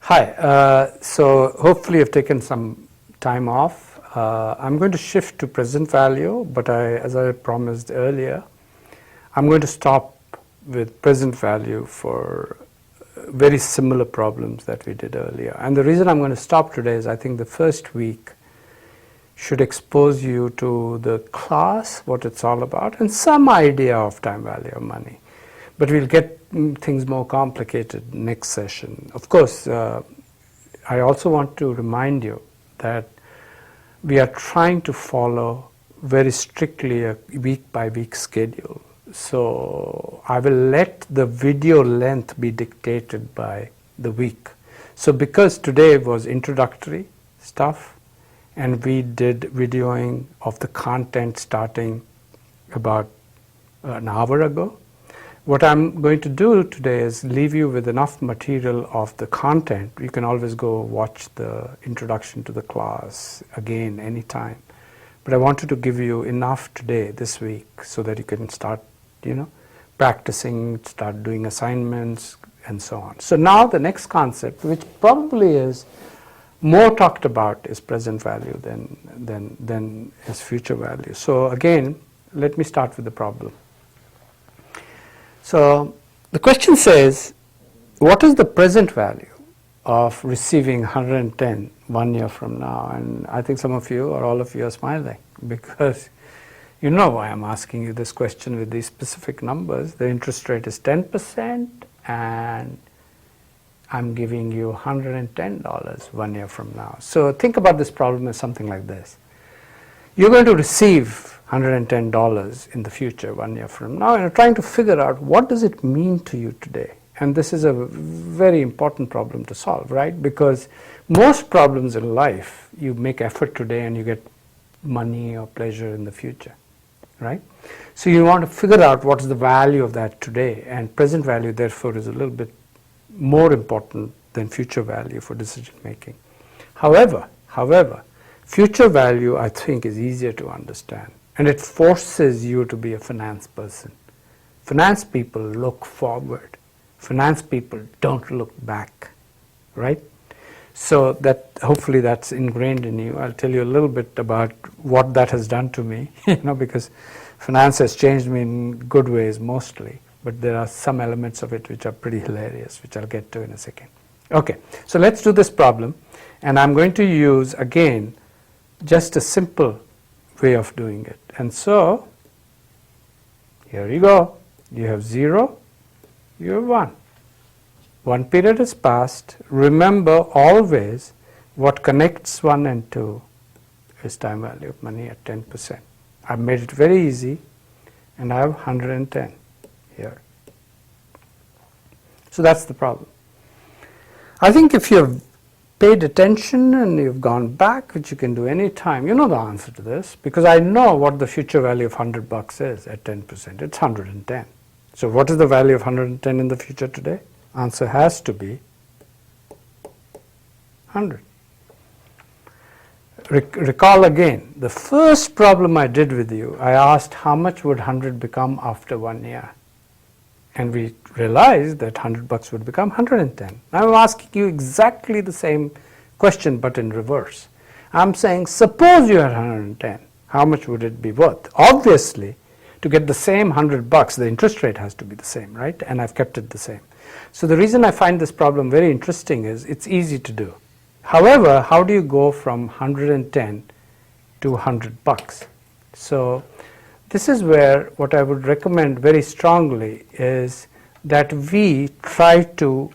Hi, so hopefully you've taken some time off. I'm going to shift to present value, but as I promised earlier, I'm going to stop with present value for very similar problems that we did earlier. And the reason I'm going to stop today is I think the first week should expose you to the class, what it's all about, and some idea of time value of money. But we'll get things more complicated next session. Of course, I also want to remind you that we are trying to follow very strictly a week-by-week schedule. So I will let the video length be dictated by the week. So because today was introductory stuff, and we did videoing of the content starting about an hour ago, what I'm going to do today is leave you with enough material of the content. You can always go watch the introduction to the class again anytime. But I wanted to give you enough today, this week, so that you can start, practicing, start doing assignments, and so on. So now the next concept, which probably is more talked about, is present value than is future value. So again, let me start with the problem. So the question says, what is the present value of receiving 110 1 year from now? And I think some of you or all of you are smiling because you know why I'm asking you this question with these specific numbers. The interest rate is 10% and I'm giving you $110 1 year from now. So think about this problem as something like this. You're going to receive $110 in the future 1 year from now, and you're trying to figure out what does it mean to you today. And this is a very important problem to solve, right? Because most problems in life, you make effort today and you get money or pleasure in the future, right? So you want to figure out what is the value of that today, and present value therefore is a little bit more important than future value for decision making. However, future value I think is easier to understand. And it forces you to be a finance person. Finance people look forward. Finance people don't look back, right? So that hopefully that's ingrained in you. I'll tell you a little bit about what that has done to me, because finance has changed me in good ways mostly, but there are some elements of it which are pretty hilarious, which I'll get to in a second. Okay, so let's do this problem, and I'm going to use again just a simple way of doing it. And so here you go. You have 0, you have 1. 1 period has passed. Remember always what connects 1 and 2 is time value of money at 10%. I've made it very easy, and I have 110 here. So that's the problem. I think if you've paid attention and you've gone back, which you can do any time, you know the answer to this, because I know what the future value of $100 is at 10%. It's 110. So what is the value of 110 in the future today? Answer has to be 100. Recall again, the first problem I did with you, I asked how much would 100 become after 1 year? And we realized that $100 would become 110. Now I'm asking you exactly the same question, but in reverse. I'm saying, suppose you had 110, how much would it be worth? Obviously, to get the same $100, the interest rate has to be the same, right? And I've kept it the same. So the reason I find this problem very interesting is it's easy to do. However, how do you go from 110 to $100? So this is where what I would recommend very strongly is that we try to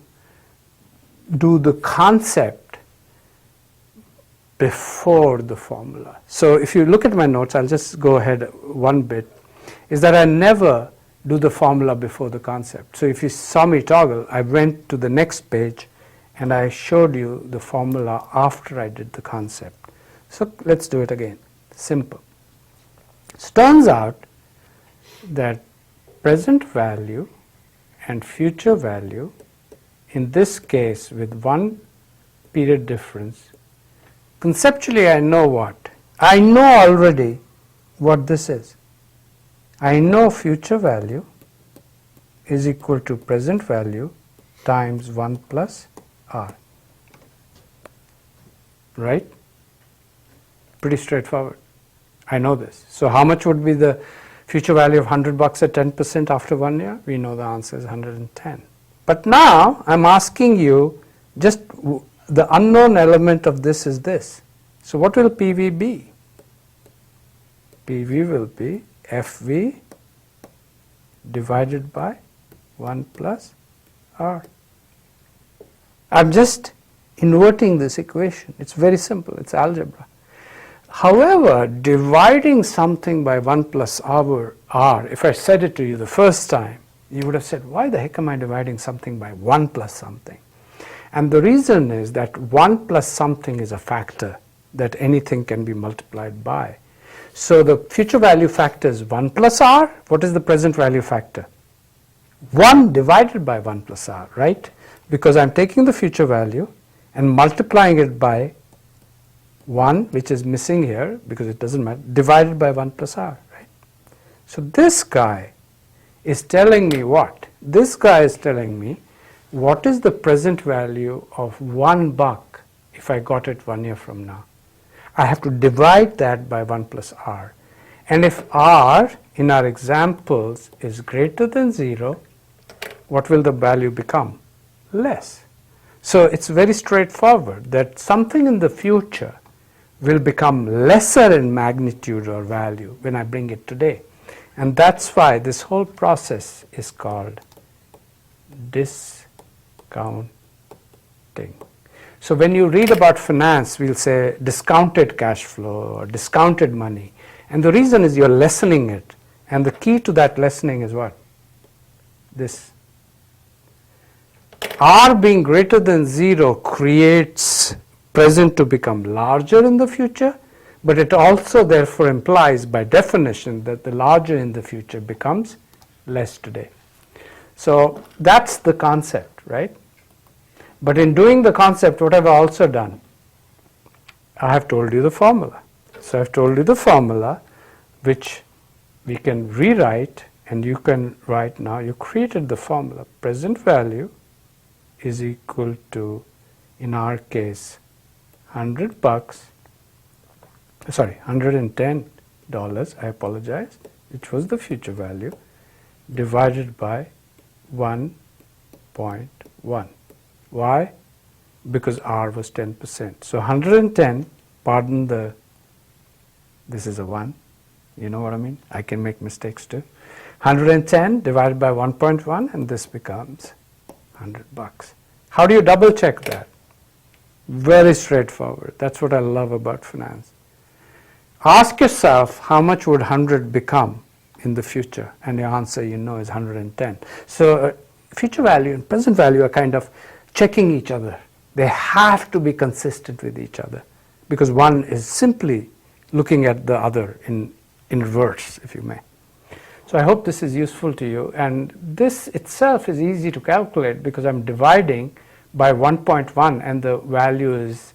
do the concept before the formula. So if you look at my notes, I'll just go ahead one bit, is that I never do the formula before the concept. So if you saw me toggle, I went to the next page and I showed you the formula after I did the concept. So let's do it again. Simple. It turns out that present value and future value, in this case with 1 period difference, conceptually I know what? I know already what this is. I know future value is equal to present value times 1 plus r. right? Pretty straightforward. I know this. So how much would be the future value of $100 at 10% after 1 year? We know the answer is 110. But now I'm asking you, just the unknown element of this is this. So what will PV be? PV will be FV divided by 1 plus R. I'm just inverting this equation. It's very simple. It's algebra. However, dividing something by 1 plus R, if I said it to you the first time, you would have said, why the heck am I dividing something by 1 plus something? And the reason is that 1 plus something is a factor that anything can be multiplied by. So the future value factor is 1 plus R. What is the present value factor? 1 divided by 1 plus R, right? Because I'm taking the future value and multiplying it by 1, which is missing here because it doesn't matter, divided by 1 plus R, right? So this guy is telling me what? This guy is telling me what is the present value of $1 if I got it 1 year from now. I have to divide that by 1 plus R. And if R in our examples is greater than 0, what will the value become? Less. So it's very straightforward that something in the future will become lesser in magnitude or value when I bring it today. And that's why this whole process is called discounting. So when you read about finance, we'll say discounted cash flow or discounted money. And the reason is you're lessening it. And the key to that lessening is what? This. R being greater than 0 creates present to become larger in the future, but it also therefore implies by definition that the larger in the future becomes less today. So that's the concept, right? But in doing the concept, what have I also done? I have told you the formula. So I've told you the formula which we can rewrite, and you can write now. You created the formula. Present value is equal to, in our case, $110, I apologize, which was the future value, divided by 1.1. Why? Because R was 10%. So 110, pardon the, this is a 1, you know what I mean? I can make mistakes too. 110 divided by 1.1, and this becomes $100. How do you double check that? Very straightforward. That's what I love about finance. Ask yourself, how much would 100 become in the future? And your answer, you know, is 110. So future value and present value are kind of checking each other. They have to be consistent with each other because one is simply looking at the other in reverse, if you may. So I hope this is useful to you. And this itself is easy to calculate because I'm dividing by 1.1 and the value is,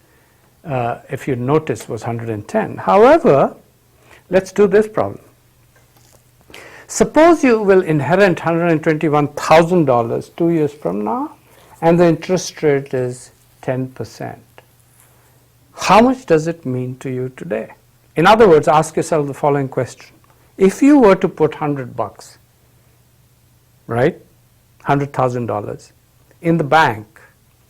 if you notice, was 110. However, let's do this problem. Suppose you will inherit $121,000 2 years from now, and the interest rate is 10%. How much does it mean to you today? In other words, ask yourself the following question. If you were to put $100, right, $100,000 in the bank,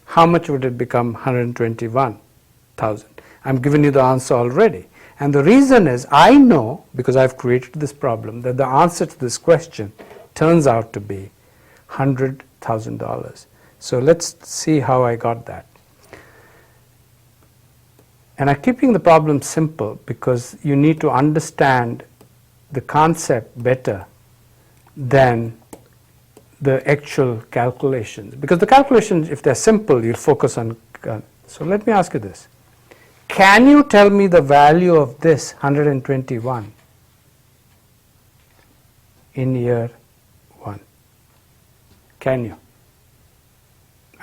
how much would it become? 121,000. I'm giving you the answer already. And the reason is I know, because I've created this problem, that the answer to this question turns out to be $100,000. So let's see how I got that. And I'm keeping the problem simple because you need to understand the concept better than the actual calculations. Because the calculations, if they're simple, you'll focus on. So let me ask you this. Can you tell me the value of this 121 in year 1? Can you?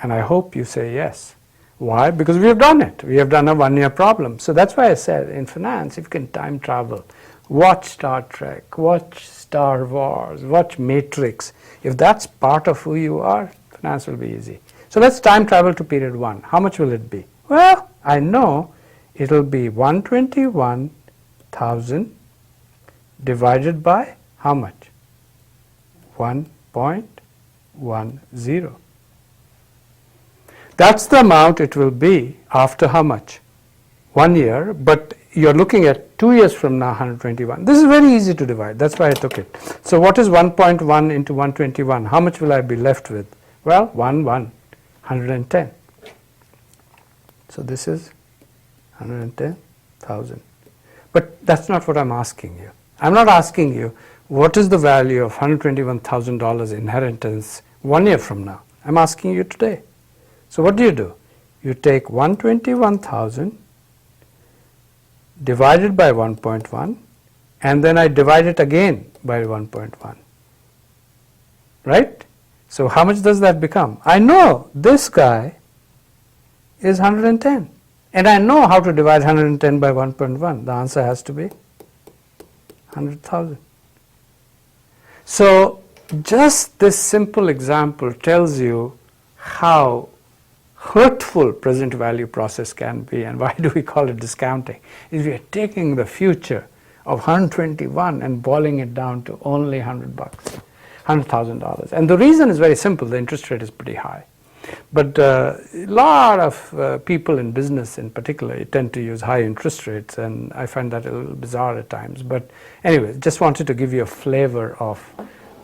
And I hope you say yes. Why? Because we have done it. We have done a 1 year problem. So that's why I said in finance, if you can time travel, watch Star Trek, watch Star Wars, watch Matrix. If that's part of who you are, finance will be easy. So let's time travel to period 1. How much will it be? Well, I know it'll be 121,000 divided by how much? 1.10. That's the amount it will be after how much? 1 year, but you're looking at 2 years from now, 121. This is very easy to divide. That's why I took it. So what is 1.1 into 121? How much will I be left with? Well, 110. So this is 110,000. But that's not what I'm asking you. I'm not asking you what is the value of $121,000 inheritance 1 year from now. I'm asking you today. So what do? You take 121,000 divided by 1.1, and then I divide it again by 1.1. Right? So how much does that become? I know this guy is 110. And I know how to divide 110 by 1.1. The answer has to be 100,000. So just this simple example tells you how hurtful present value process can be, and why do we call it discounting? Is we are taking the future of 121 and boiling it down to only $100, $100,000. And the reason is very simple. The interest rate is pretty high. But a lot of people in business in particular tend to use high interest rates, and I find that a little bizarre at times. But anyway, just wanted to give you a flavor of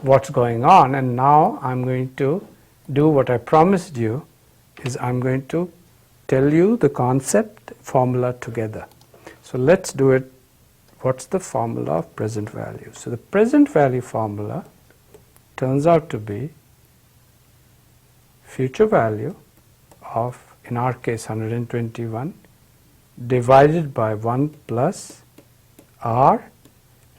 what's going on, and now I'm going to do what I promised you, is I'm going to tell you the concept formula together. So let's do it. What's the formula of present value? So the present value formula turns out to be future value of, in our case, 121 divided by 1 plus r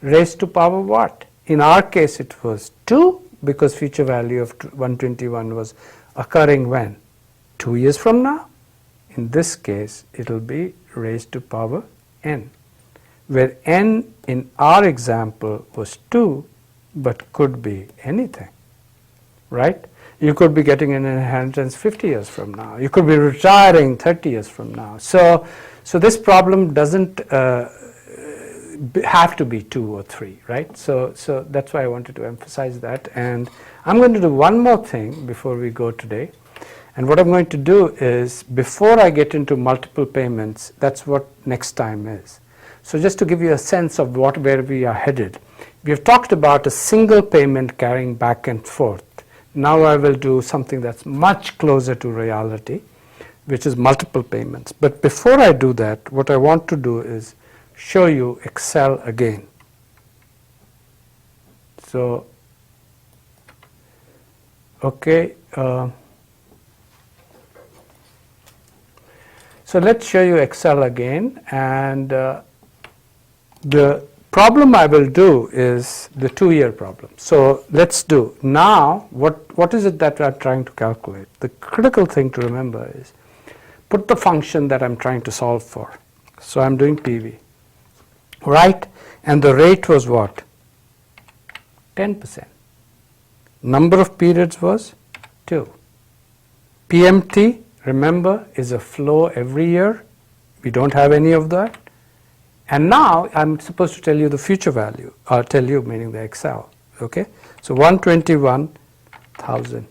raised to power what? In our case it was 2, because future value of 121 was occurring when? 2 years from now. In this case it will be raised to power n, where n in our example was 2 but could be anything, right? You could be getting an inheritance 50 years from now. You could be retiring 30 years from now. So this problem doesn't have to be 2 or 3, right? So that's why I wanted to emphasize that. And I'm going to do one more thing before we go today. And what I'm going to do is, before I get into multiple payments, that's what next time is. So just to give you a sense of where we are headed, we have talked about a single payment carrying back and forth. Now I will do something that's much closer to reality, which is multiple payments. But before I do that, what I want to do is show you Excel again. So, okay. So let's show you Excel again, and the problem I will do is the 2-year problem. So let's do now what is it that we are trying to calculate? The critical thing to remember is put the function that I'm trying to solve for. So I'm doing PV, right? And the rate was what? 10%. Number of periods was 2. PMT, remember, is a flow every year. We don't have any of that. And now I'm supposed to tell you the future value, or tell you meaning the Excel, okay? So 121,000.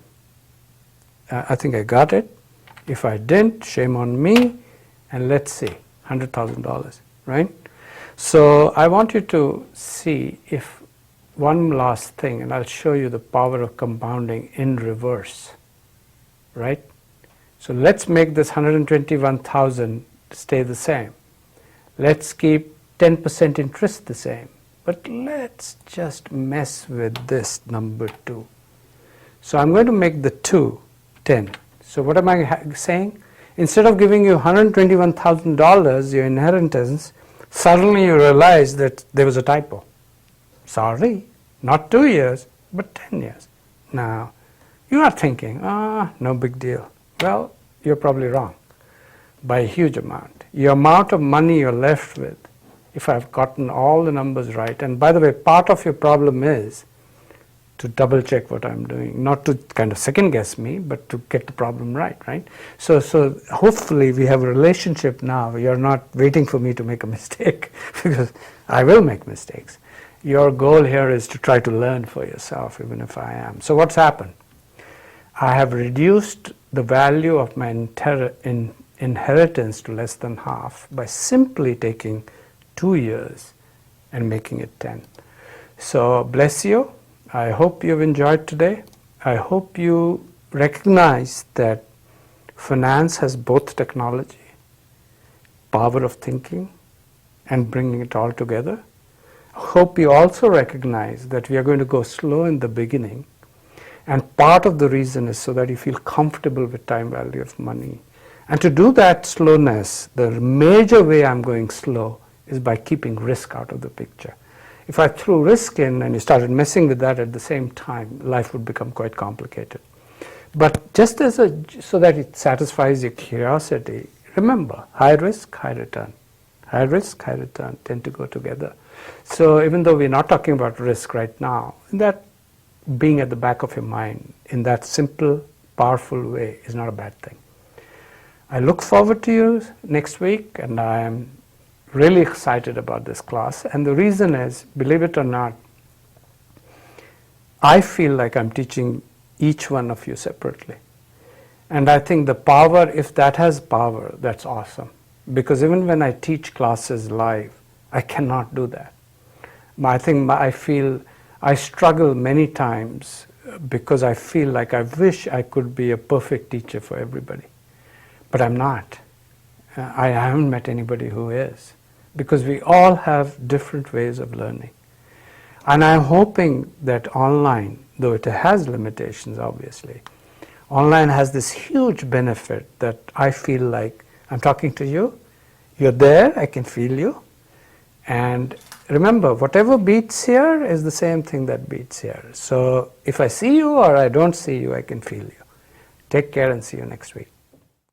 I think I got it. If I didn't, shame on me. And let's see, $100,000, right? So I want you to see if one last thing, and I'll show you the power of compounding in reverse, right? So let's make this 121,000 stay the same. Let's keep 10% interest the same, but let's just mess with this number 2. So I'm going to make the 2 10. So what am I saying? Instead of giving you $121,000, your inheritance, suddenly you realize that there was a typo. Sorry, not 2 years, but 10 years. Now, you are thinking, no big deal. Well, you're probably wrong by a huge amount. Your amount of money you're left with, if I've gotten all the numbers right, and by the way, part of your problem is to double check what I'm doing, not to kind of second guess me, but to get the problem right, right? So hopefully we have a relationship now. You're not waiting for me to make a mistake because I will make mistakes. Your goal here is to try to learn for yourself, even if I am. So what's happened? I have reduced the value of my inheritance to less than half by simply taking 2 years and making it 10. So bless you. I hope you've enjoyed today. I hope you recognize that finance has both technology, power of thinking, and bringing it all together. I hope you also recognize that we are going to go slow in the beginning, and part of the reason is so that you feel comfortable with time value of money. And to do that slowness, the major way I'm going slow is by keeping risk out of the picture. If I threw risk in and you started messing with that at the same time, life would become quite complicated. But just so that it satisfies your curiosity, remember, high risk, high return. High risk, high return tend to go together. So even though we're not talking about risk right now, that being at the back of your mind in that simple, powerful way is not a bad thing. I look forward to you next week, and I am really excited about this class. And the reason is, believe it or not, I feel like I'm teaching each one of you separately. And I think the power, if that has power, that's awesome. Because even when I teach classes live, I cannot do that. I struggle many times because I feel like I wish I could be a perfect teacher for everybody. But I'm not. I haven't met anybody who is. Because we all have different ways of learning. And I'm hoping that online, though it has limitations obviously, online has this huge benefit that I feel like I'm talking to you, you're there, I can feel you. And remember, whatever beats here is the same thing that beats here. So if I see you or I don't see you, I can feel you. Take care and see you next week.